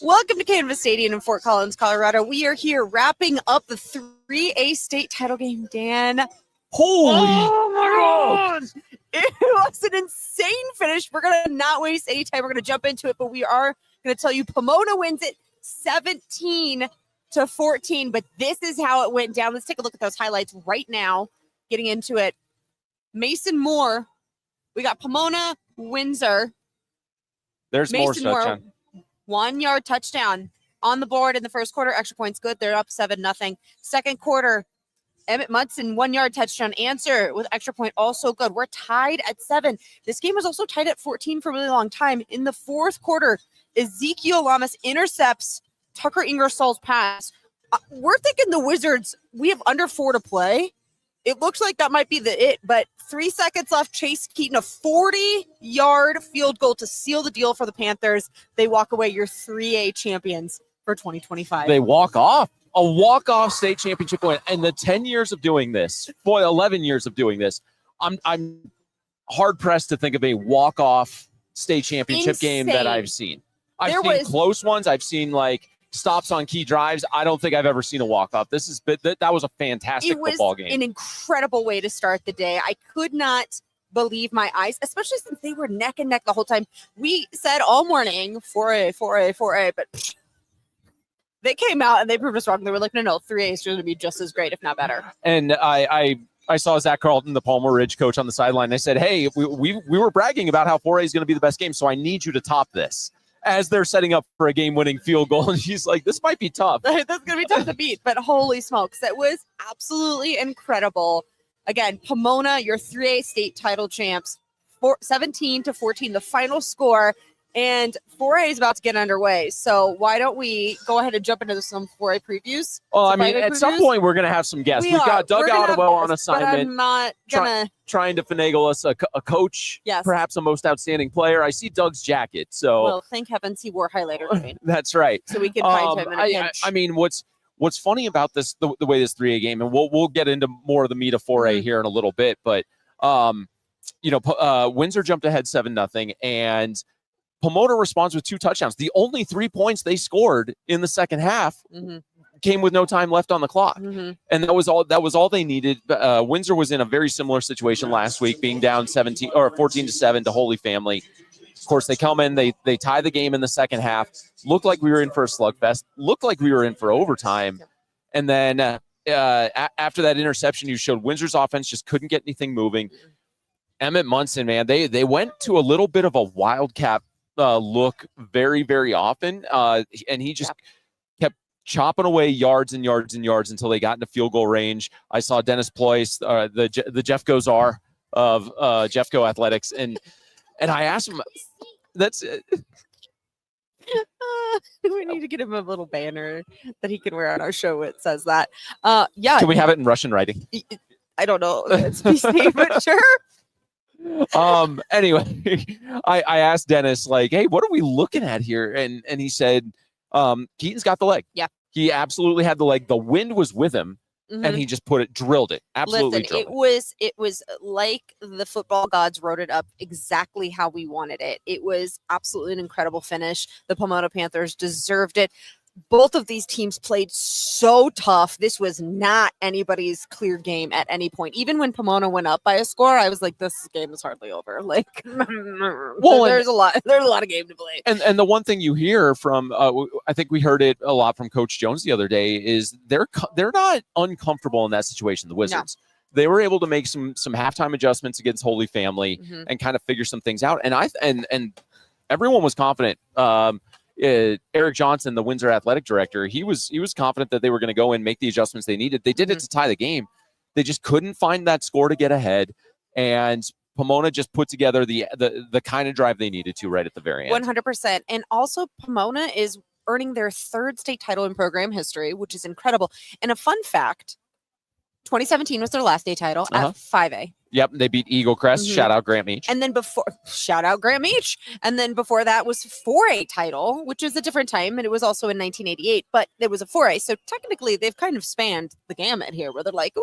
Welcome to Canvas Stadium in Fort Collins, Colorado. We are here wrapping up the 3A state title game, Dan. Holy God! It was an insane finish. We're going to not waste any time. We're going to jump into it, but we are going to tell you Pomona wins it 17-14. But this is how it went down. Let's take a look at those highlights right now. Getting into it. Mason Moore. We got Pomona, Windsor. There's Mason more touchdown. 1 yard touchdown on the board in the first quarter. Extra points good. They're up 7-0. Second quarter, Emmett Mudson 1 yard touchdown answer with extra point also good. We're tied at 7. This game was also tied at 14 for a really long time. In the fourth quarter, Ezekiel Lamas intercepts Tucker Ingersoll's pass. We're thinking the Wizards, we have under 4 to play. It looks like that might be it, but 3 seconds left. Chase Keaton, a 40-yard field goal to seal the deal for the Panthers. They walk away your 3A champions for 2025. They walk off. A walk-off state championship win. And the 10 years of doing this, 11 years of doing this, I'm hard-pressed to think of a walk-off state championship game that I've seen. I've seen close ones. I've seen, stops on key drives. I don't think I've ever seen a walk-off. That was a fantastic football game. It was an incredible way to start the day. I could not believe my eyes, especially since they were neck and neck the whole time. We said all morning, 4A, but they came out and they proved us wrong. They were like, no, 3A is going to be just as great, if not better. And I saw Zach Carlton, the Palmer Ridge coach, on the sideline. They said, hey, we were bragging about how 4A is going to be the best game, so I need you to top this. As they're setting up for a game-winning field goal, and she's like, this might be tough. That's going to be tough to beat, but holy smokes, it was absolutely incredible. Again, Pomona, your 3A state title champs, 17-14, the final score, and 4A is about to get underway. So why don't we go ahead and jump into some 4A previews? Well, I mean, at some point, we're going to have some guests. We've got Doug Ottawell on assignment. But I'm not going to... Trying to finagle us a coach, perhaps a most outstanding player. I see Doug's jacket, so... Well, thank heavens he wore highlighter today. That's right. So we can find him in a pinch. I mean, what's funny about this, the way this 3A game, and we'll get into more of the meat of 4A here in a little bit, but, Windsor jumped ahead 7-0, and Pomona responds with 2 touchdowns. The only 3 points they scored in the second half came with no time left on the clock. And that was all they needed. Windsor was in a very similar situation last week, being down 14-7 to Holy Family. Of course, they come in, they tie the game in the second half. Looked like we were in for a slugfest. Looked like we were in for overtime. And then after that interception you showed, Windsor's offense just couldn't get anything moving. Emmett Munson, man, they went to a little bit of a wildcat look very, very often. And he just kept chopping away yards and yards and yards until they got into field goal range. I saw Dennis Ployce, the Jeff Gozar of Jeffco Athletics, and I asked him, we need to get him a little banner that he can wear on our show. It says that. Can we have it in Russian writing? I don't know. It's PC, but sure. Anyway, I asked Dennis, hey, what are we looking at here? And he said, Keaton's got the leg. Yeah. He absolutely had the leg. The wind was with him, and he just drilled it. Absolutely. Listen, it was like the football gods wrote it up exactly how we wanted it. It was absolutely an incredible finish. The Pomona Panthers deserved it. Both of these teams played so tough. This was not anybody's clear game at any point. Even when Pomona went up by a score, I was like, this game is hardly over. There's a lot of game to play. And the one thing you hear from, I think we heard it a lot from Coach Jones the other day, is they're not uncomfortable in that situation, the Wizards. No. They were able to make some halftime adjustments against Holy Family and kind of figure some things out. And everyone was confident. Eric Johnson, the Windsor athletic director, he was confident that they were going to go and make the adjustments they needed. They did it to tie the game. They just couldn't find that score to get ahead, and Pomona just put together the kind of drive they needed to right at the very end. 100%. And also Pomona is earning their 3rd state title in program history, which is incredible. And a fun fact, 2017 was their last state title at 5A. Yep, they beat Eagle Crest. Shout out Grant Meach. And then shout out Grant Meach. And then before that was 4A title, which was a different time, and it was also in 1988. But it was a 4A, so technically they've kind of spanned the gamut here, where they're like,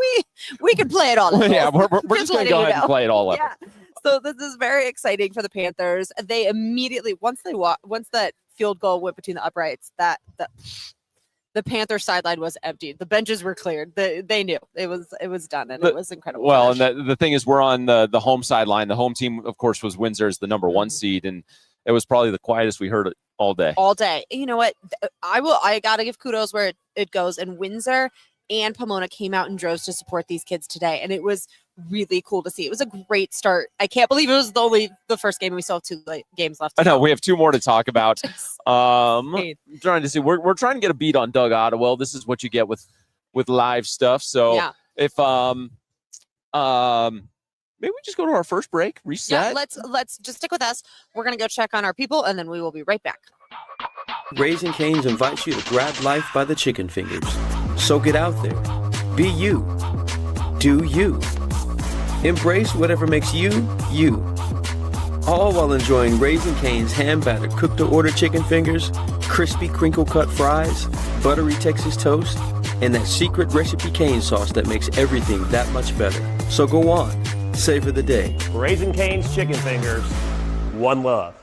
we can play it all. Yeah, we're just going to go ahead and play it all up. Yeah. So this is very exciting for the Panthers. They immediately, once that field goal went between the uprights, the Panther sideline was emptied. The benches were cleared. They knew it was done, and it was incredible. Well, and the thing is, we're on the home sideline. The home team, of course, was Windsor as the number 1 seed, and it was probably the quietest we heard it all day. All day. You know what? I gotta give kudos where it goes. And Windsor and Pomona came out in droves to support these kids today, and it was really cool to see. It was a great start. I can't believe it was the first game. We still have 2 games left. I know we have 2 more to talk about. I'm trying to see. We're trying to get a beat on Doug Ottawell. This is what you get with live stuff. So yeah. If maybe we just go to our first break, reset. Yeah, let's just stick with us. We're gonna go check on our people, and then we will be right back. Raising Cane's invites you to grab life by the chicken fingers. So get out there. Be you. Do you. Embrace whatever makes you, you. All while enjoying Raising Cane's hand-battered cooked-to-order chicken fingers, crispy crinkle-cut fries, buttery Texas toast, and that secret recipe cane sauce that makes everything that much better. So go on, savor the day. Raising Cane's chicken fingers, one love.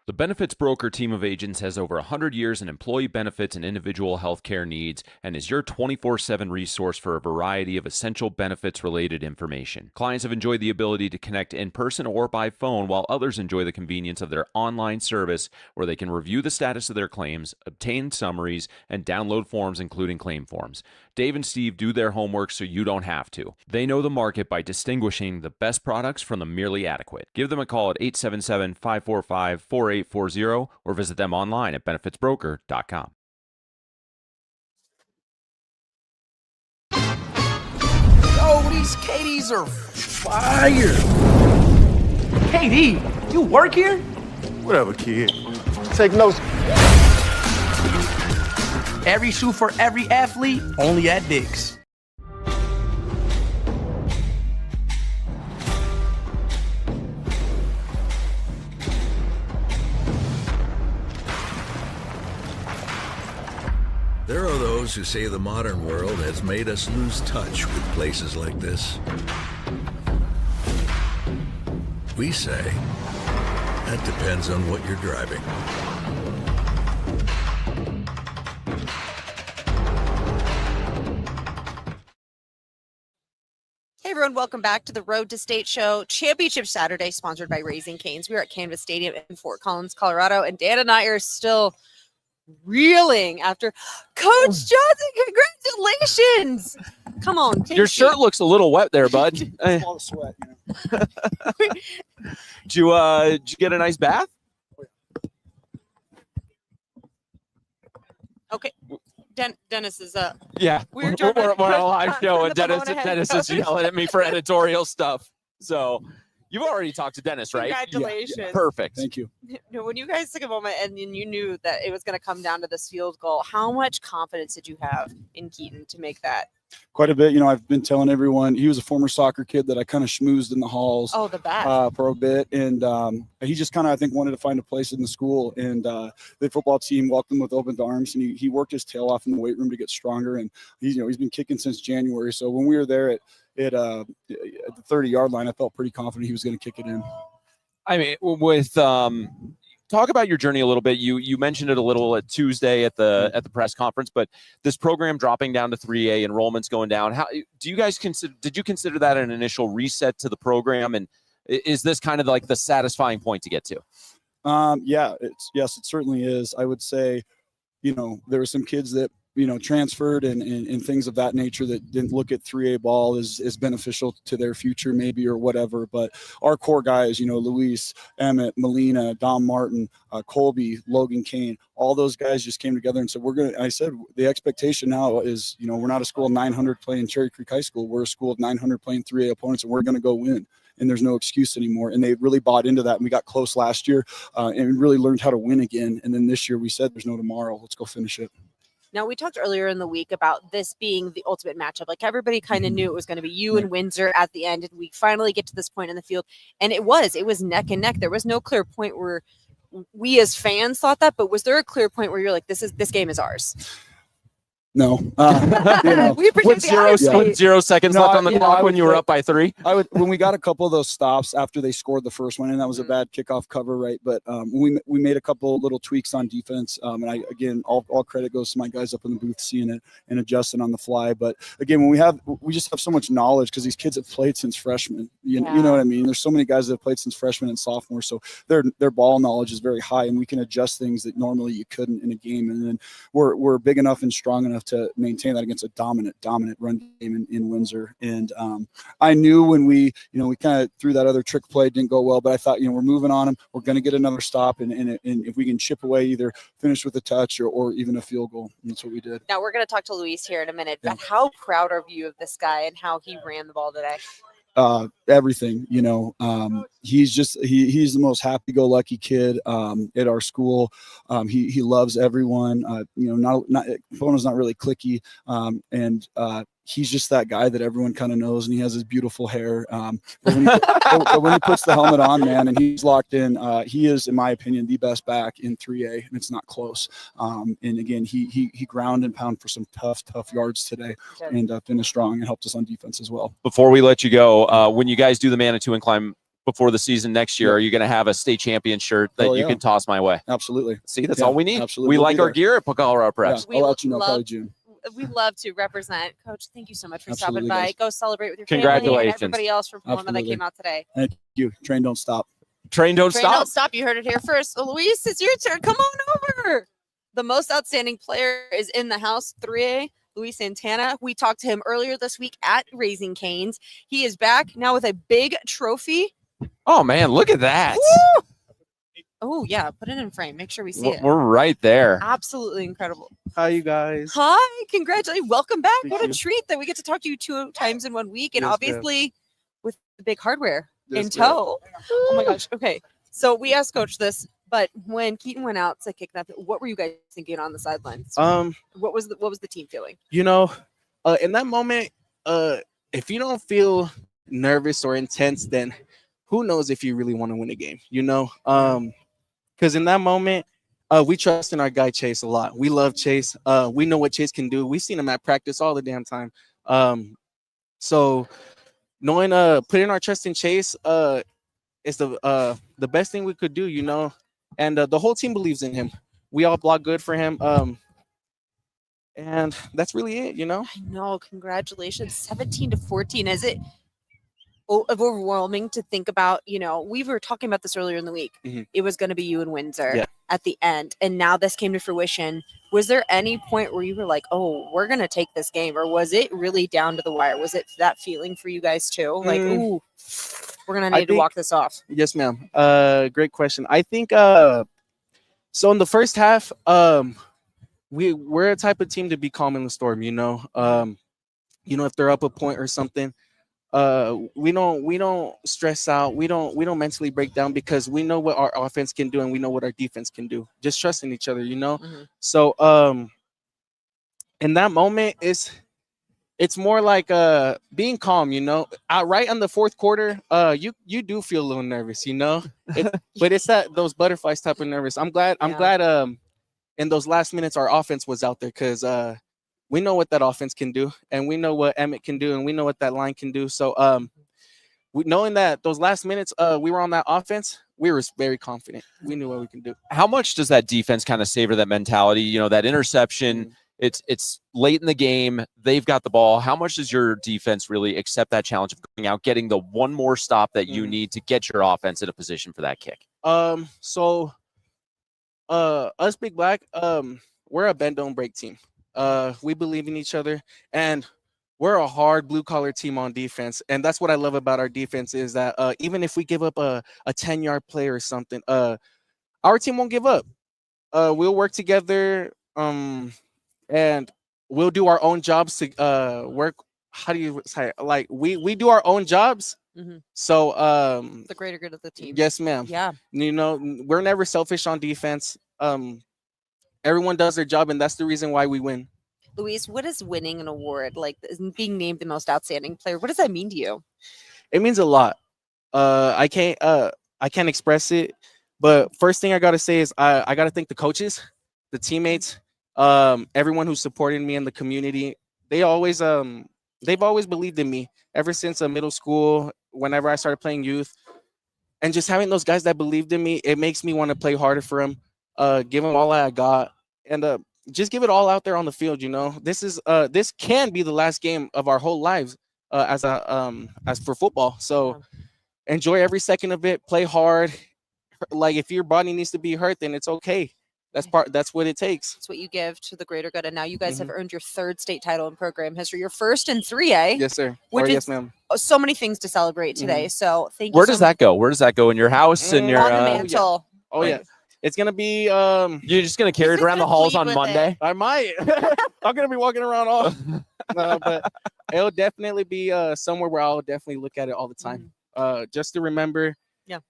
The Benefits Broker team of agents has over 100 years in employee benefits and individual health care needs and is your 24/7 resource for a variety of essential benefits-related information. Clients have enjoyed the ability to connect in person or by phone, while others enjoy the convenience of their online service where they can review the status of their claims, obtain summaries, and download forms including claim forms. Dave and Steve do their homework so you don't have to. They know the market by distinguishing the best products from the merely adequate. Give them a call at 877-545-4840 or visit them online at benefitsbroker.com. Oh, these KDs are fire. KD, you work here? Whatever, kid. Take notes. Every shoe for every athlete, only at Dick's. There are those who say the modern world has made us lose touch with places like this. We say, that depends on what you're driving. Hey everyone, welcome back to the Road to State Show Championship Saturday, sponsored by Raising Cane's. We are at Canvas Stadium in Fort Collins, Colorado, and Dan and I are still reeling after Coach Johnson. Congratulations! Come on, your shirt looks a little wet there, bud. It's all the sweat, Did you get a nice bath? Okay. Dennis is Yeah, we're on a live show, and Dennis is yelling at me for editorial stuff. So you've already talked to Dennis, right? Congratulations. Yeah. Perfect. Thank you. No, when you guys took a moment and you knew that it was going to come down to this field goal, how much confidence did you have in Keaton to make that? Quite a bit. You know, I've been telling everyone he was a former soccer kid that I kind of schmoozed in the halls. Oh, the best. For a bit. And he just kind of, I think, wanted to find a place in the school. And the football team welcomed him with open arms. And he worked his tail off in the weight room to get stronger. And he's been kicking since January. So when we were there at the 30-yard line, I felt pretty confident he was going to kick it in. I mean, with talk about your journey a little bit. You mentioned it a little at Tuesday at the press conference, but this program dropping down to 3A, enrollment's going down. How do you guys did you consider that an initial reset to the program? And is this kind of like the satisfying point to get to? Yeah, yes, it certainly is. I would say, there were some kids that, transferred and things of that nature that didn't look at 3A ball as beneficial to their future maybe or whatever. But our core guys, Luis, Emmett, Molina, Dom Martin, Colby, Logan Kane, all those guys just came together and said, I said, the expectation now is, we're not a school of 900 playing Cherry Creek High School. We're a school of 900 playing 3A opponents, and we're going to go win. And there's no excuse anymore. And they really bought into that. And we got close last year and really learned how to win again. And then this year we said, there's no tomorrow. Let's go finish it. Now, we talked earlier in the week about this being the ultimate matchup. Like, everybody kind of knew it was going to be you and Windsor at the end. And we finally get to this point in the field. And it was neck and neck. There was no clear point where we as fans thought that, but was there a clear point where you're like, this game is ours? No. We appreciate with the zero, honesty. with 0 seconds No, left on the clock I when would you were say- up by 3. When we got a couple of those stops after they scored the first one, and that was a bad kickoff cover, right? But we made a couple little tweaks on defense, and again, all credit goes to my guys up in the booth seeing it and adjusting on the fly. But again, we just have so much knowledge because these kids have played since freshmen. You know what I mean? There's so many guys that have played since freshmen and sophomore, so their ball knowledge is very high, and we can adjust things that normally you couldn't in a game. And then we're big enough and strong enough to maintain that against a dominant run game in Windsor. And I knew when we kind of threw that other trick play, didn't go well, but I thought, we're moving on them. We're going to get another stop. And if we can chip away, either finish with a touch or even a field goal. And that's what we did. Now we're going to talk to Luis here in a minute, Yeah. but how proud are you of this guy and how he ran the ball today? Everything, he's the most happy-go-lucky kid at our school. He loves everyone. Pomona's not really cliquey, and he's just that guy that everyone kind of knows, and he has his beautiful hair. But when he puts the helmet on, man, and he's locked in, he is, in my opinion, the best back in 3A, and it's not close. And again, he ground and pound for some tough yards today, and finished strong and helped us on defense as well. Before we let you go, when you guys do the Manitou Incline before the season next year, are you going to have a state champion shirt that you can toss my way? Absolutely. See, that's all we need. Absolutely. We We'll like be our there. gear at Colorado Press. Yeah, I'll let you know probably June. We love to represent. Coach, thank you so much for Absolutely, stopping by. guys. Go celebrate with your family and Congratulations. everybody else from Pomona that Absolutely. came out today. Thank you. Train don't stop. Train don't Train, stop. don't stop. You heard it here first. So, Luis, it's your turn. Come on over. The most outstanding player is in the house, 3A. Luis Santana. We talked to him earlier this week at Raising Cane's. He is back now with a big trophy. Oh man, look at that. Woo! Oh yeah, put it in frame. Make sure we see it. We're right there. Absolutely incredible. Hi, you guys. Hi, congratulations. Welcome back. Thank What a you. treat that we get to talk to you 2 times in 1 week, and Yes, ma'am. obviously with the big hardware in Yes, ma'am. tow. Oh my gosh. Okay. So we asked Coach this, but when Keaton went out to kick that, what were you guys thinking on the sidelines? What was the team feeling? In that moment, if you don't feel nervous or intense, then who knows if you really want to win a game, because in that moment, we trust in our guy Chase a lot. We love Chase. We know what Chase can do. We've seen him at practice all the damn time. So knowing putting our trust in Chase is the best thing we could do, and the whole team believes in him. We all block good for him. And that's really it. I know. Congratulations. 17-14. Is it overwhelming to think about? We were talking about this earlier in the week. Mhm. It was going to be you and Windsor Yeah. at the end, and now this came to fruition. Was there any point where you were like, oh, we're going to take this game, or was it really down to the wire? Was it that feeling for you guys too? Like, ooh, we're going to I need to think- walk this off. Yes, ma'am. Great question. I think so in the first half, we're a type of team to be calm in the storm, if they're up a point or something, we don't stress out. We don't mentally break down because we know what our offense can do and we know what our defense can do. Just trusting each other, Mhm. So in that moment, it's more like being calm, right on the fourth quarter, you do feel a little nervous, but it's those butterflies type of nervous. I'm glad in those last minutes our offense was out there because we know what that offense can do, and we know what Emmett can do, and we know what that line can do. So knowing that those last minutes we were on that offense, we were very confident. We knew what we can do. How much does that defense kind of savor that mentality? That interception. It's late in the game. They've got the ball. How much does your defense really accept that challenge of going out, getting the one more stop that you need to get your offense in a position for that kick? So us Big Black, we're a bend don't break team. We believe in each other, and we're a hard blue collar team on defense. And that's what I love about our defense is that even if we give up a 10-yard play or something, our team won't give up. We'll work together, and we'll do our own jobs to work. How do you say? Like we do our own jobs. Mhm. So The greater good of the team. yes, ma'am. Yeah. We're never selfish on defense. Everyone does their job, and that's the reason why we win. Luis, what is winning an award, like being named the most outstanding player? What does that mean to you? It means a lot. I can't express it, but first thing I gotta say is I gotta thank the coaches, the teammates, everyone who's supporting me in the community. They've always believed in me ever since middle school, whenever I started playing youth. And just having those guys that believed in me, it makes me want to play harder for them, give them all I got, and just give it all out there on the field. This can be the last game of our whole lives as for football. So enjoy every second of it. Play hard. Like if your body needs to be hurt, then it's okay. That's what it takes. It's what you give to the greater good. And now you guys have earned your 3rd state title in program history. Your first in 3A. Yes, sir. Yes, ma'am. So many things to celebrate today. So thank you. Where does that go? Where does that go? In your house? In your on the mantle? Oh yeah. It's gonna be. You're just gonna carry it around the halls on Monday. I might. I'm gonna be walking around all. No, but it'll definitely be somewhere where I'll definitely look at it all the time. Just to remember. Yeah.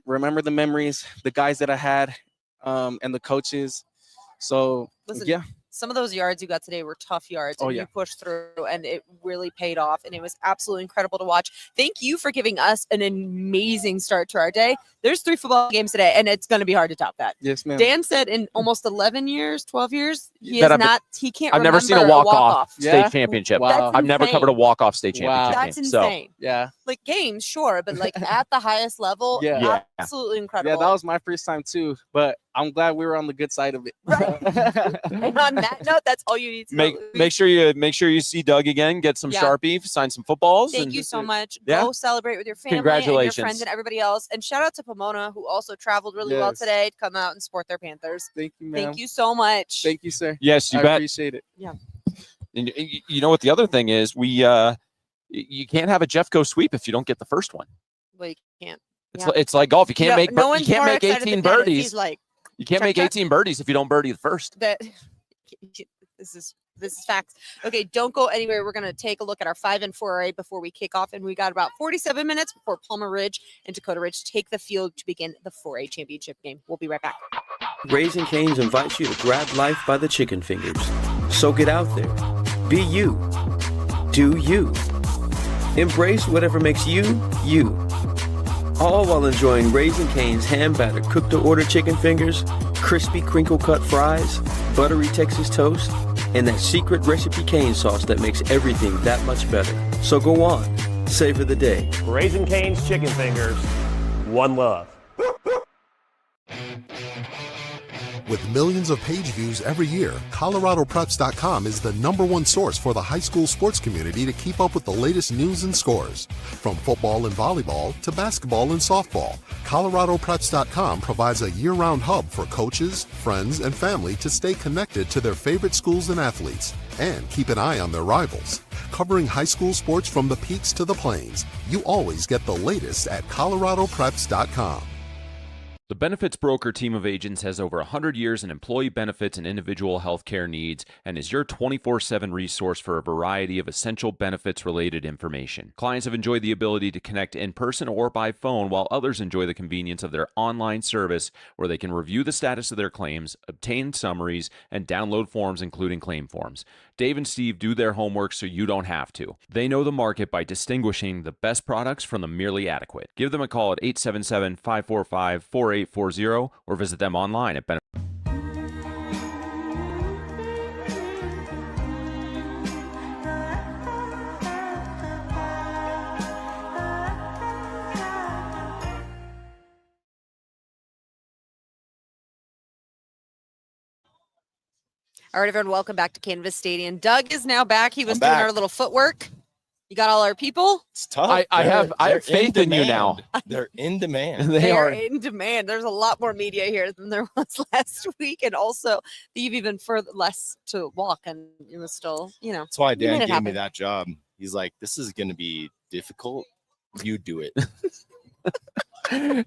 Remember the memories, the guys that I had, and the coaches. So listen, some of those yards you got today were tough yards, and you pushed through, and it really paid off, and it was absolutely incredible to watch. Thank you for giving us an amazing start to our day. There's 3 football games today, and it's going to be hard to top that. Yes, ma'am. Dan said in almost 11 years, 12 years, he can't. I've never seen a walk-off state championship. Wow. I've never covered a walk-off state championship. That's game. insane. So, yeah. Like games, sure, but like at the highest level, absolutely incredible. Yeah, that was my first time too, but I'm glad we were on the good side of it. Right. And on that note, that's all you need to know. Make sure you see Doug again, get some Sharpie, sign some footballs. Thank you so much. Go celebrate with your family and your friends and everybody else. And shout out to Pomona, who also traveled really well today to come out and support their Panthers. Thank you, ma'am. Thank you so much. Thank you, sir. Yes, you I bet. Appreciate it. Yeah. And you know what the other thing is? You can't have a Jeffco sweep if you don't get the first one. Well, you can't. It's like golf. You can't make 18 birdies. He's like, you can't make 18 birdies if you don't birdie the first. This is facts. Okay, don't go anywhere. We're gonna take a look at our 5 and 4A before we kick off, and we got about 47 minutes before Palmer Ridge and Dakota Ridge take the field to begin the 4A championship game. We'll be right back. Raising Cane's invites you to grab life by the chicken fingers. So get out there. Be you. Do you. Embrace whatever makes you, you. All while enjoying Raising Cane's hand-battered cooked-to-order chicken fingers, crispy crinkle-cut fries, buttery Texas toast, and that secret recipe cane sauce that makes everything that much better. So go on. Savor the day. Raising Cane's chicken fingers. One love. With millions of page views every year, ColoradoPreps.com is the #1 source for the high school sports community to keep up with the latest news and scores. From football and volleyball to basketball and softball, ColoradoPreps.com provides a year-round hub for coaches, friends, and family to stay connected to their favorite schools and athletes, and keep an eye on their rivals. Covering high school sports from the peaks to the plains, you always get the latest at ColoradoPreps.com. The Benefits Broker team of agents has over 100 years in employee benefits and individual health care needs and is your 24/7 resource for a variety of essential benefits-related information. Clients have enjoyed the ability to connect in person or by phone, while others enjoy the convenience of their online service where they can review the status of their claims, obtain summaries, and download forms including claim forms. Dave and Steve do their homework so you don't have to. They know the market by distinguishing the best products from the merely adequate. Give them a call at 877-545-4840 or visit them online at Benefits. All right, everyone, welcome back to Canvas Stadium. Doug is now back. He was doing our little footwork. You got all our people? It's tough. I have faith in you now. They're in demand. They are in demand. There's a lot more media here than there was last week. And also, you've even further less to walk. And it was still, That's why Dan gave me that job. He's like, this is going to be difficult. You do it.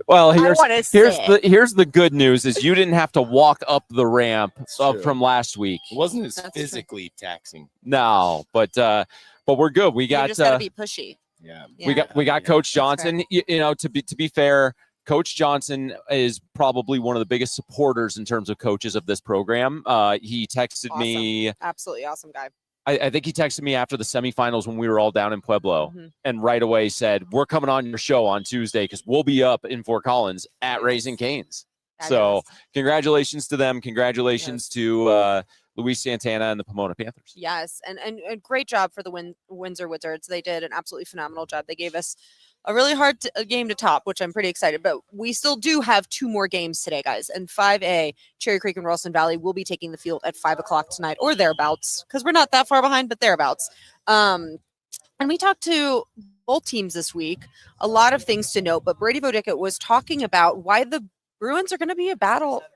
Well, here's the good news is you didn't have to walk up the ramp from last week. It wasn't as physically taxing. No, but we're good. We got just gotta be pushy. Yeah. We got Coach Johnson. Right. To be fair, Coach Johnson is probably one of the biggest supporters in terms of coaches of this program. He texted me. Absolutely awesome guy. I think he texted me after the semifinals when we were all down in Pueblo and right away said, we're coming on your show on Tuesday because we'll be up in Fort Collins at Raising Cane's. So congratulations to them. Congratulations to Luis Santana and the Pomona Panthers. Yes, and great job for the Windsor Wizards. They did an absolutely phenomenal job. They gave us a really hard game to top, which I'm pretty excited. But we still do have 2 more games today, guys. And 5A, Cherry Creek and Ralston Valley will be taking the field at 5 o'clock tonight, or thereabouts, because we're not that far behind, but thereabouts. And we talked to both teams this week. A lot of things to note, but Brady Bodica was talking about why the Bruins are going to be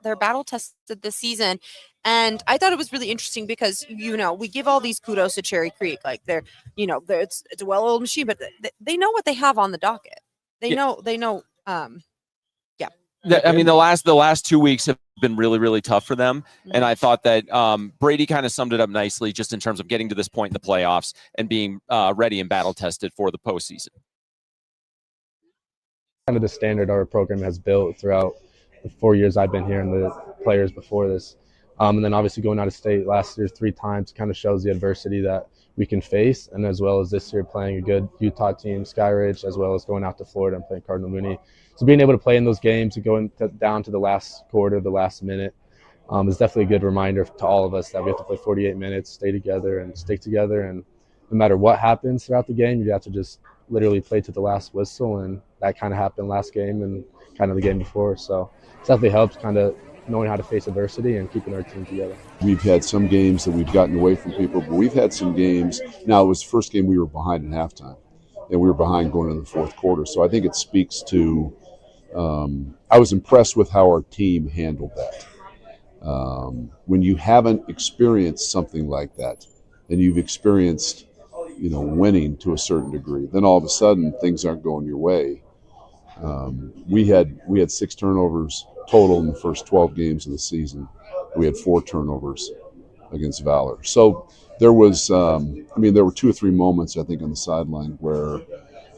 they're battle tested this season. And I thought it was really interesting because, we give all these kudos to Cherry Creek. Like it's a well-oiled machine, but they know what they have on the docket. They know. Yeah. I mean, the last 2 weeks have been really, really tough for them. And I thought that Brady kind of summed it up nicely just in terms of getting to this point in the playoffs and being ready and battle tested for the postseason. Kind of the standard our program has built throughout the 4 years I've been here and the players before this. And then obviously going out of state last year 3 times kind of shows the adversity that we can face. And as well as this year playing a good Utah team, Skyridge, as well as going out to Florida and playing Cardinal Mooney. So being able to play in those games and going down to the last quarter, the last minute, is definitely a good reminder to all of us that we have to play 48 minutes, stay together and stick together. And no matter what happens throughout the game, you have to just literally play to the last whistle. And that kind of happened last game and kind of the game before. So it definitely helps kind of knowing how to face adversity and keeping our team together. We've had some games that we've gotten away from people, but we've had some games. Now, it was the first game we were behind in halftime, and we were behind going into the fourth quarter. So I think it speaks to I was impressed with how our team handled that. When you haven't experienced something like that, and you've experienced, winning to a certain degree, then all of a sudden things aren't going your way. We had 6 turnovers total in the first 12 games of the season. We had 4 turnovers against Valor. So there was, there were 2 or 3 moments I think on the sideline where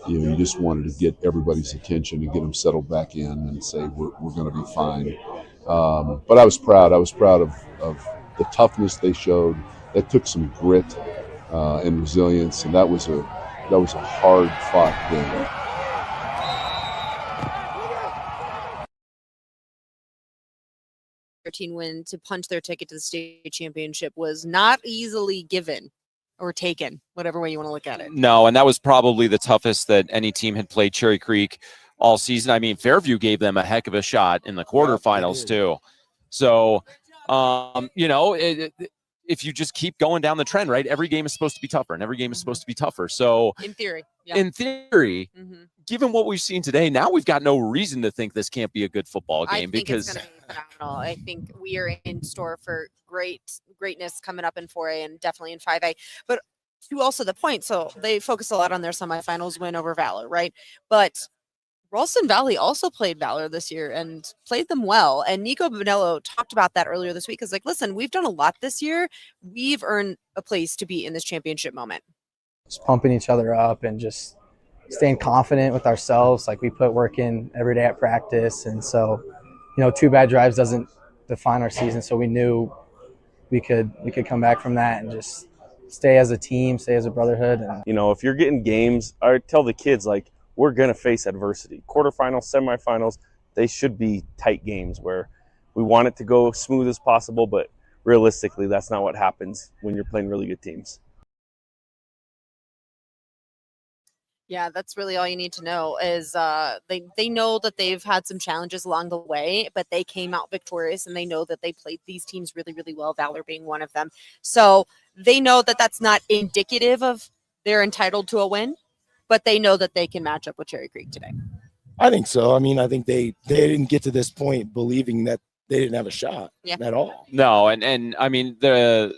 you just wanted to get everybody's attention and get them settled back in and say we're going to be fine. But I was proud. I was proud of the toughness they showed. That took some grit and resilience, and that was a hard fought game. 13 win to punch their ticket to the state championship was not easily given or taken, whatever way you want to look at it. No, and that was probably the toughest that any team had played Cherry Creek all season. I mean, Fairview gave them a heck of a shot in the quarterfinals too. So, if you just keep going down the trend, right? Every game is supposed to be tougher, and every game is supposed to be tougher. So, in theory, given what we've seen today, now we've got no reason to think this can't be a good football game because it's going to be phenomenal. I think we are in store for greatness coming up in 4A and definitely in 5A. But to also the point, so they focus a lot on their semifinals win over Valor, right? But Ralston Valley also played Valor this year and played them well. And Nico Bonello talked about that earlier this week. It's like, listen, we've done a lot this year. We've earned a place to be in this championship moment. Just pumping each other up and just staying confident with ourselves. Like, we put work in every day at practice. And so, 2 bad drives doesn't define our season. So we knew we could come back from that and just stay as a team, stay as a brotherhood. And, if you're getting games, I tell the kids, we're going to face adversity. Quarterfinals, semifinals, they should be tight games where we want it to go smooth as possible, but realistically, that's not what happens when you're playing really good teams. Yeah, that's really all you need to know is they know that they've had some challenges along the way, but they came out victorious, and they know that they played these teams really, really well, Valor being one of them. So they know that that's not indicative of they're entitled to a win, but they know that they can match up with Cherry Creek today. I think so. I mean, I think they didn't get to this point believing that they didn't have a shot at all. No, and I mean, the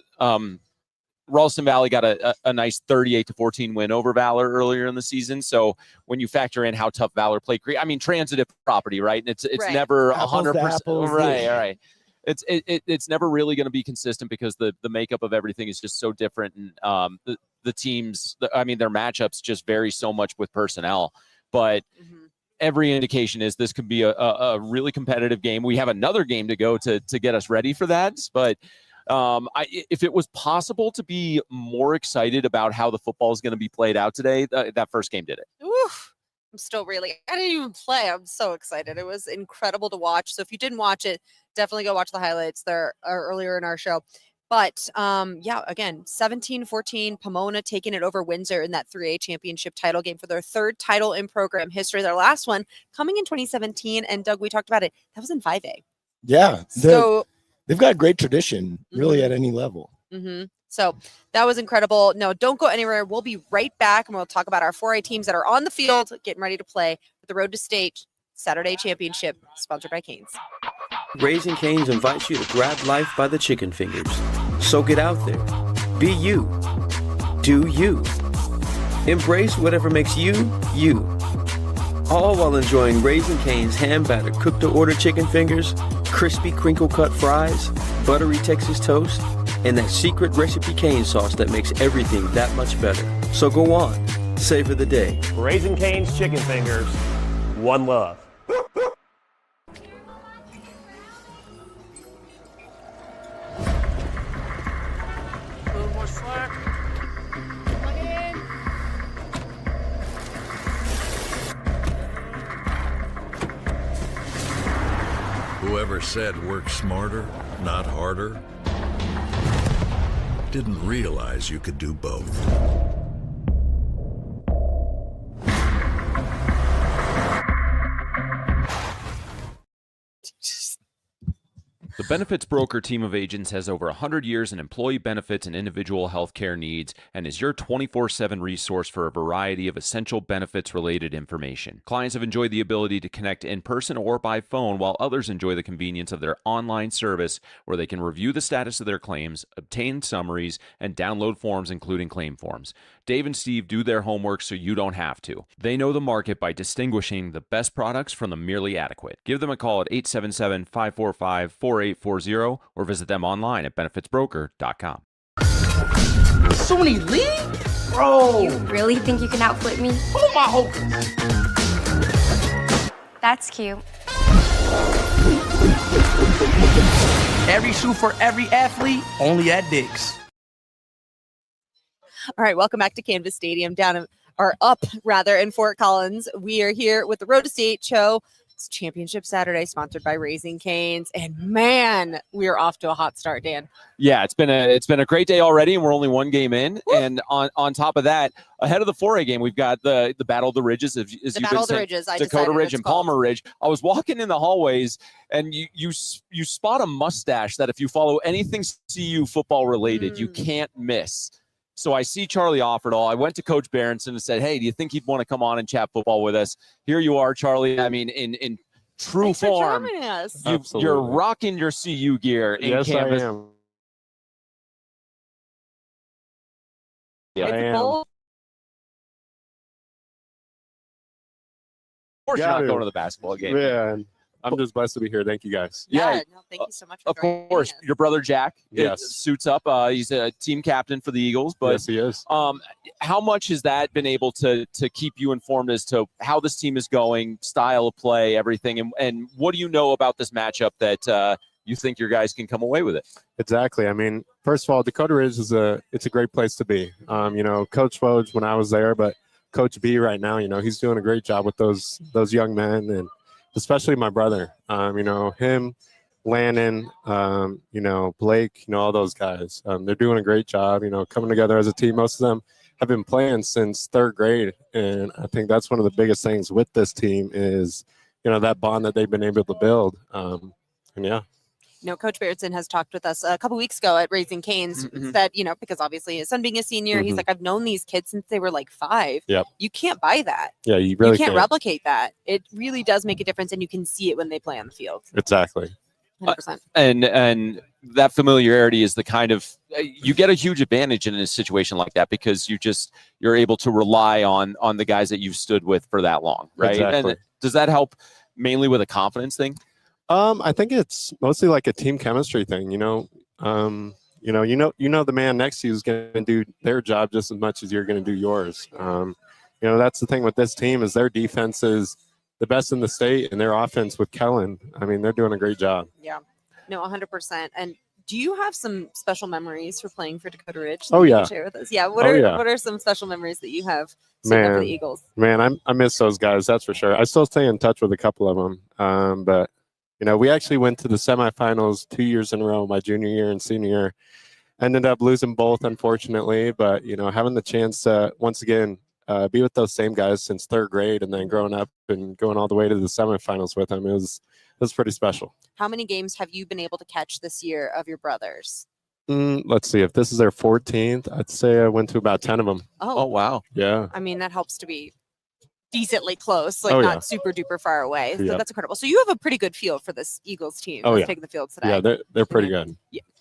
Ralston Valley got a nice 38-14 win over Valor earlier in the season. So when you factor in how tough Valor played, I mean, transitive property, right? It's right. Never 100%. Right. It's never really going to be consistent because the makeup of everything is just so different, and the teams, their matchups just vary so much with personnel. But every indication is this could be a really competitive game. We have another game to go to get us ready for that. But if it was possible to be more excited about how the football is going to be played out today, that first game did it. Oof. I'm still I didn't even play. I'm so excited. It was incredible to watch. So if you didn't watch it, definitely go watch the highlights there earlier in our show. But yeah, again, 17-14, Pomona taking it over Windsor in that 3A championship title game for their third title in program history. Their last one coming in 2017. And Doug, we talked about it. That was in 5A. Yeah. So they've got great tradition, really, at any level. So that was incredible. No, don't go anywhere. We'll be right back, and we'll talk about our 4A teams that are on the field getting ready to play with the Road to State Saturday Championship, sponsored by Canes. Raising Cane's invites you to grab life by the chicken fingers. So get out there. Be you. Do you. Embrace whatever makes you, you. All while enjoying Raising Cane's hand-battered cooked-to-order chicken fingers, crispy crinkle-cut fries, buttery Texas toast, and that secret recipe cane sauce that makes everything that much better. So go on. Savor the day. Raising Cane's chicken fingers. One love. Whoever said work smarter, not harder, didn't realize you could do both. The Benefits Broker team of agents has over 100 years in employee benefits and individual health care needs and is your 24/7 resource for a variety of essential benefits-related information. Clients have enjoyed the ability to connect in person or by phone, while others enjoy the convenience of their online service where they can review the status of their claims, obtain summaries, and download forms including claim forms. Dave and Steve do their homework so you don't have to. They know the market by distinguishing the best products from the merely adequate. Give them a call at 877-545-4840 or visit them online at benefitsbroker.com. So many leads? Bro! You really think you can outflip me? Hold my hocus! That's cute. Every shoe for every athlete, only at Dick's. All right, welcome back to Canvas Stadium up in Fort Collins. We are here with the Road to State show. It's Championship Saturday, sponsored by Raising Cane's, and man, we are off to a hot start, Dan. Yeah, it's been a great day already, and we're only one game in. Woo! And on top of that, ahead of the 4A game, we've got the Battle of the Ridges, as you've been saying, Dakota Ridge and Palmer Ridge. I was walking in the hallways, and you spot a mustache that if you follow anything CU football related, you can't miss. So I see Charlie Offerdahl. I went to Coach Berenson and said, hey, do you think he'd want to come on and chat football with us? Here you are, Charlie. I mean, in true form, you're rocking your CU gear in Canvas. I am. Yeah, I am. Of course, you're not going to the basketball game. Yeah, I'm just blessed to be here. Thank you guys. Yeah, no, thank you so much. Of course, your brother Jack suits up. He's a team captain for the Eagles. But yes, he is. How much has that been able to keep you informed as to how this team is going, style of play, everything, and what do you know about this matchup that you think your guys can come away with it? Exactly. I mean, first of all, Dakota Ridge it's a great place to be. Coach Woj when I was there, but Coach B right now, he's doing a great job with those young men, and especially my brother, him, Landon, Blake, all those guys. They're doing a great job, coming together as a team. Most of them have been playing since third grade. And I think that's one of the biggest things with this team is, that bond that they've been able to build. Coach Berenson has talked with us a couple weeks ago at Raising Cane's that, because obviously his son being a senior, he's like, I've known these kids since they were like 5. Yep. You can't buy that. Yeah, you really can't replicate that. It really does make a difference, and you can see it when they play on the field. Exactly. 100%. And that familiarity is the kind of you get a huge advantage in a situation like that because you're able to rely on the guys that you've stood with for that long, right? Exactly. And does that help mainly with a confidence thing? I think it's mostly like a team chemistry thing, the man next to you is going to do their job just as much as you're going to do yours. That's the thing with this team is their defense is the best in the state, and their offense with Kellen, I mean, they're doing a great job. Yeah, no, 100%. And do you have some special memories for playing for Dakota Ridge? Oh, yeah. Share with us? Yeah. What are some special memories that you have for the Eagles? Man, I miss those guys. That's for sure. I still stay in touch with a couple of them. But we actually went to the semifinals 2 years in a row, my junior year and senior year. ended up losing both, unfortunately. But having the chance to once again be with those same guys since third grade, and then growing up and going all the way to the semifinals with them, it was pretty special. How many games have you been able to catch this year of your brothers? Let's see. If this is their 14th, I'd say I went to about 10 of them. Oh, wow. Yeah. I mean, that helps to be decently close, Oh, not yeah. super duper far away. So Yep. that's incredible. So you have a pretty good feel for this Eagles team Oh, that's yeah. taking the field today. Yeah, they're pretty good.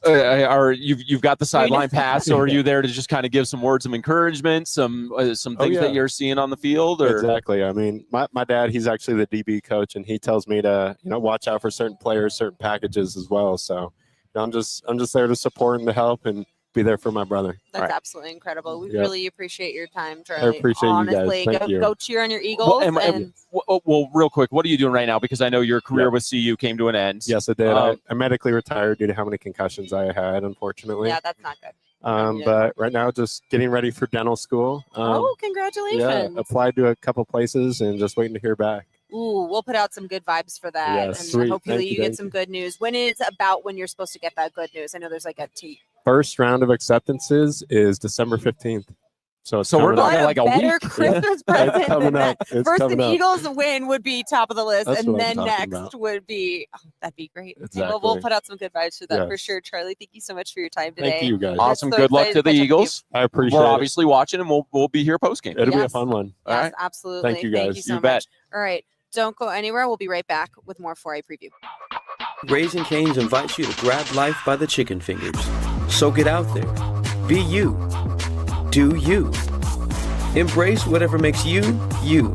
Are you've got the sideline pass, or are you there to just kind of give some words of encouragement, some things yeah. that you're seeing on the field? Or Exactly. I mean, my dad, he's actually the DB coach, and he tells me to watch out for certain players, certain packages as well. So I'm just there to support and to help and be there for my brother. That's absolutely incredible. We Yep. really appreciate your time, Charlie. appreciate you guys. Honestly, Thank you. go cheer on your Eagles. Well, real quick, what are you doing right now? Because I know your career with CU came to an end. Yes, I did. I medically retired due to how many concussions I had, unfortunately. Yeah, that's not good. But right now, just getting ready for dental school. Congratulations. Yeah, applied to a couple places and just waiting to hear back. Ooh, we'll put out some good vibes for that. Yes, and sweet. hopefully Thank you, get thank some good news. When is about when you're supposed to get that good news? I know there's like a First round of acceptances is December 15th. So we're talking like a better week. Christmas It's present coming than that. up. It's First, coming an up. Eagles win would be top of the list, That's and what I'm then talking next about. would be that'd be great. Exactly. We'll put out some good vibes for that for Yes. sure. Charlie, thank you so much for your time today. Thank you, guys. Awesome. So Good luck excited to the catch up with you. Eagles. I appreciate We're it. obviously watching, and we'll be here post game. It'll be a Yes. fun one. All Yes, right. absolutely. Thank you, Thank guys. you so You bet. much. All right, don't go anywhere. We'll be right back with more 4A preview. Raising Cane's invites you to grab life by the chicken fingers. So get out there. Be you. Do you. Embrace whatever makes you, you.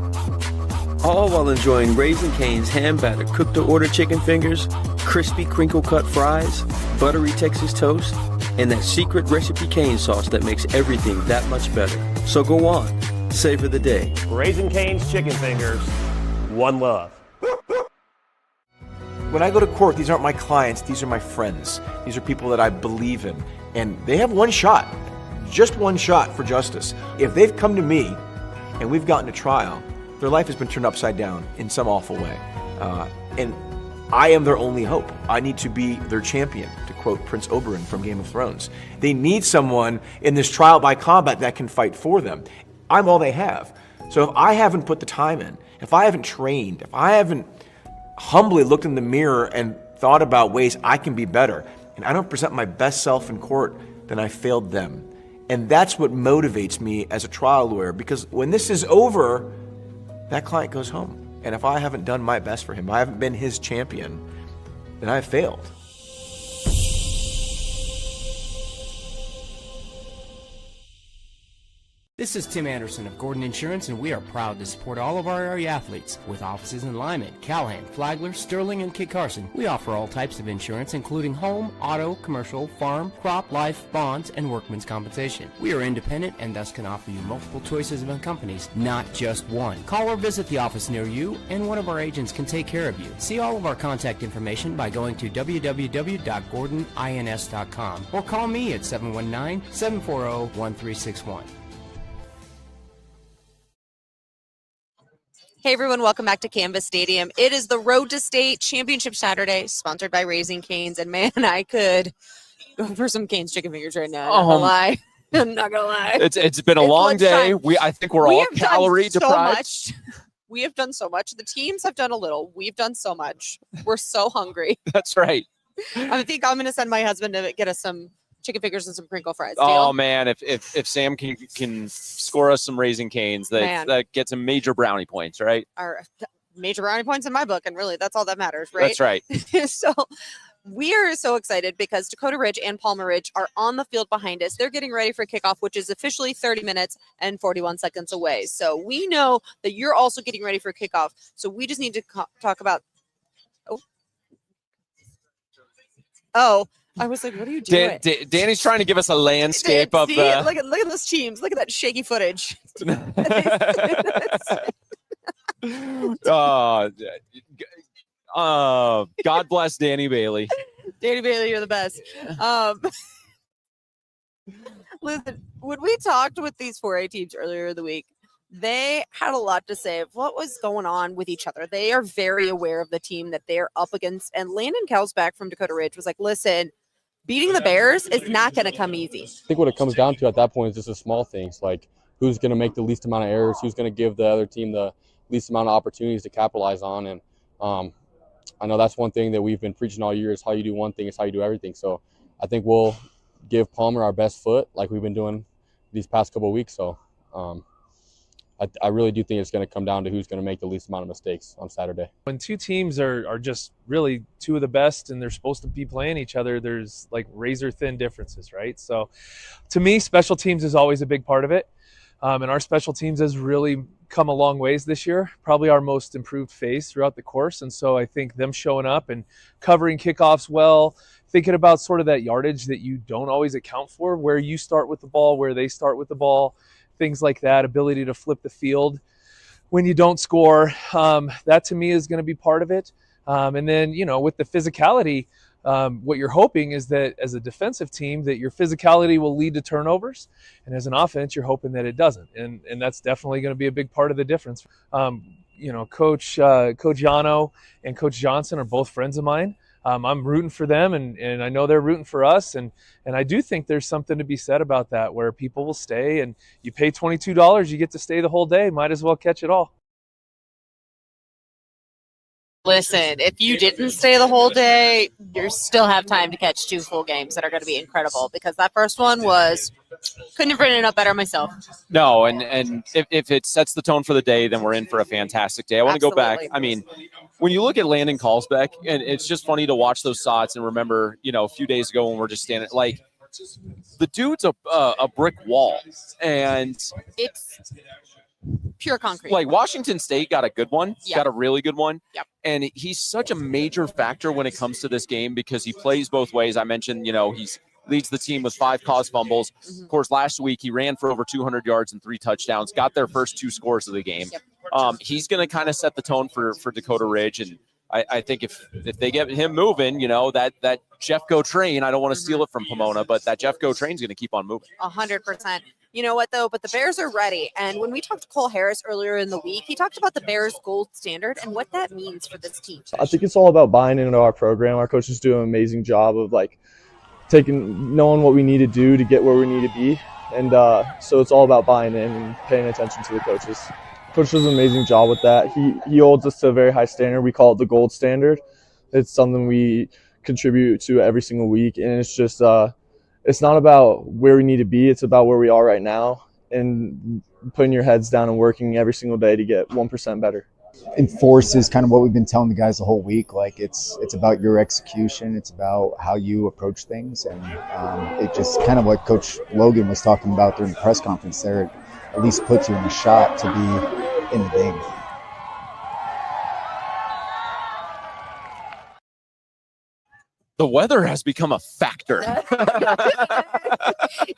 All while enjoying Raising Cane's hand-battered cooked-to-order chicken fingers, crispy crinkle-cut fries, buttery Texas toast, and that secret recipe cane sauce that makes everything that much better. So go on. Savor the day. Raising Cane's chicken fingers. One love. When I go to court, these aren't my clients, these are my friends. These are people that I believe in. And they have one shot, just one shot for justice. If they've come to me and we've gotten to trial, their life has been turned upside down in some awful way. And I am their only hope. I need to be their champion, to quote Prince Oberyn from Game of Thrones. They need someone in this trial by combat that can fight for them. I'm all they have. So if I haven't put the time in, if I haven't trained, if I haven't humbly looked in the mirror and thought about ways I can be better, and I don't present my best self in court, then I failed them. And that's what motivates me as a trial lawyer, because when this is over, that client goes home. And if I haven't done my best for him, I haven't been his champion, then I've failed. This is Tim Anderson of Gordon Insurance, and we are proud to support all of our area athletes. With offices in Lyman, Callahan, Flagler, Sterling, and Kit Carson, we offer all types of insurance, including home, auto, commercial, farm, crop, life, bonds, and workman's compensation. We are independent and thus can offer you multiple choices of companies, not just one. Call or visit the office near you, and one of our agents can take care of you. See all of our contact information by going to www.gordonins.com or call me at 719-740-1361. Hey everyone, welcome back to Canvas Stadium. It is the Road to State Championship Saturday, sponsored by Raising Cane's, and man, I could go for some Cane's chicken fingers right now. I'm not gonna lie. I'm not gonna lie. It's been a long day. I think we're all calorie deprived. So much. We have done so much. The teams have done a little. We've done so much. We're so hungry. That's right. I think I'm gonna send my husband to get us some chicken fingers and some crinkle fries. Oh Deal? man, if Sam can score us some Raising Cane's, that gets some major brownie points, right? Our major brownie points in my book, and really that's all that matters, right? That's right. So we are so excited because Dakota Ridge and Palmer Ridge are on the field behind us. They're getting ready for kickoff, which is officially 30 minutes and 41 seconds away. So we know that you're also getting ready for kickoff. So we just need to talk about. Oh, I was like, what are you doing? Danny's trying to give us a landscape of See? the. Look at those teams. Look at that shaky footage. God bless Danny Bailey. Danny Bailey, you're the best. Listen, when we talked with these 4A teams earlier in the week, they had a lot to say of what was going on with each other. They are very aware of the team that they're up against. And Landon Kelsback from Dakota Ridge was like, listen, beating the Bears is not going to come easy. I think what it comes down to at that point is just the small things, like who's going to make the least amount of errors, who's going to give the other team the least amount of opportunities to capitalize on. And I know that's one thing that we've been preaching all year is how you do one thing is how you do everything. So I think we'll give Palmer our best foot like we've been doing these past couple of weeks. So I really do think it's going to come down to who's going to make the least amount of mistakes on Saturday. When two teams are just really two of the best and they're supposed to be playing each other, there's like razor thin differences, right? So to me, special teams is always a big part of it. And our special teams has really come a long ways this year, probably our most improved phase throughout the course. And so I think them showing up and covering kickoffs well, thinking about sort of that yardage that you don't always account for, where you start with the ball, where they start with the ball, things like that, ability to flip the field when you don't score. That to me is going to be part of it. And then, with the physicality, what you're hoping is that as a defensive team that your physicality will lead to turnovers. And as an offense, you're hoping that it doesn't. And that's definitely going to be a big part of the difference. Coach Yano and Coach Johnson are both friends of mine. I'm rooting for them, and I know they're rooting for us. And I do think there's something to be said about that, where people will stay, and you pay $22, you get to stay the whole day. Might as well catch it all. Listen, if you didn't stay the whole day, you still have time to catch 2 full games that are going to be incredible, because that first one couldn't have written it up better myself. No, and if it sets the tone for the day, then we're in for a fantastic day. I want to go back. I mean, when you look at Landon Carlsbeck, and it's just funny to watch those shots and remember, a few days ago when we're just standing, like, the dude's a brick wall, and it's pure concrete. Like Washington State got a good one, got a really good one. Yep. And he's such a major factor when it comes to this game because he plays both ways. I mentioned, he's leads the team with 5 caused fumbles. Mm-hmm. Of course, last week he ran for over 200 yards and 3 touchdowns, got their first 2 scores of the game. Yep. He's going to kind of set the tone for Dakota Ridge. And I think if they get him moving, that Jeff Go train, I don't want to steal it from Pomona, but that Jeff Go train is going to keep on moving. 100%. You know what, though? But the Bears are ready. And when we talked to Cole Harris earlier in the week, he talked about the Bears' gold standard and what that means for this team. I think it's all about buying into our program. Our coaches do an amazing job of knowing what we need to do to get where we need to be. And so it's all about buying in and paying attention to the coaches. Coach does an amazing job with that. He holds us to a very high standard. We call it the gold standard. It's something we contribute to every single week. And it's just it's not about where we need to be. It's about where we are right now and putting your heads down and working every single day to get 1% better. Enforce is kind of what we've been telling the guys the whole week. Like it's about your execution. It's about how you approach things. And it just kind of what Coach Logan was talking about during the press conference there, at least puts you in a shot to be in the game. The weather has become a factor.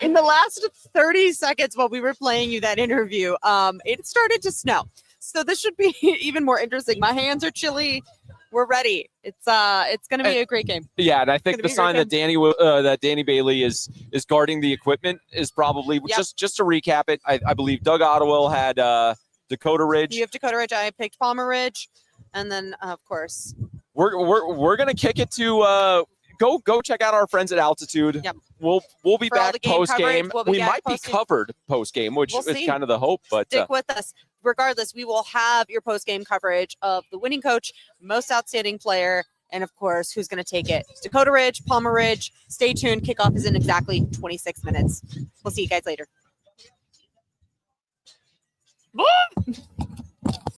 In the last 30 seconds while we were playing you that interview, it started to snow. So this should be even more interesting. My hands are chilly. We're ready. It's going to be a great game. Yeah, and I think the sign that Danny Bailey is guarding the equipment is probably just to recap it. I believe Doug Ottawell had Dakota Ridge. You have Dakota Ridge. I picked Palmer Ridge, and then of course we're gonna kick it to go check out our friends at Altitude. Yep. We'll be For back post game. We might be covered post game, which We'll is see. kind of the hope. But Stick with us. Regardless, we will have your post-game coverage of the winning coach, most outstanding player, and of course, who's going to take it. Dakota Ridge, Palmer Ridge. Stay tuned. Kickoff is in exactly 26 minutes. We'll see you guys later.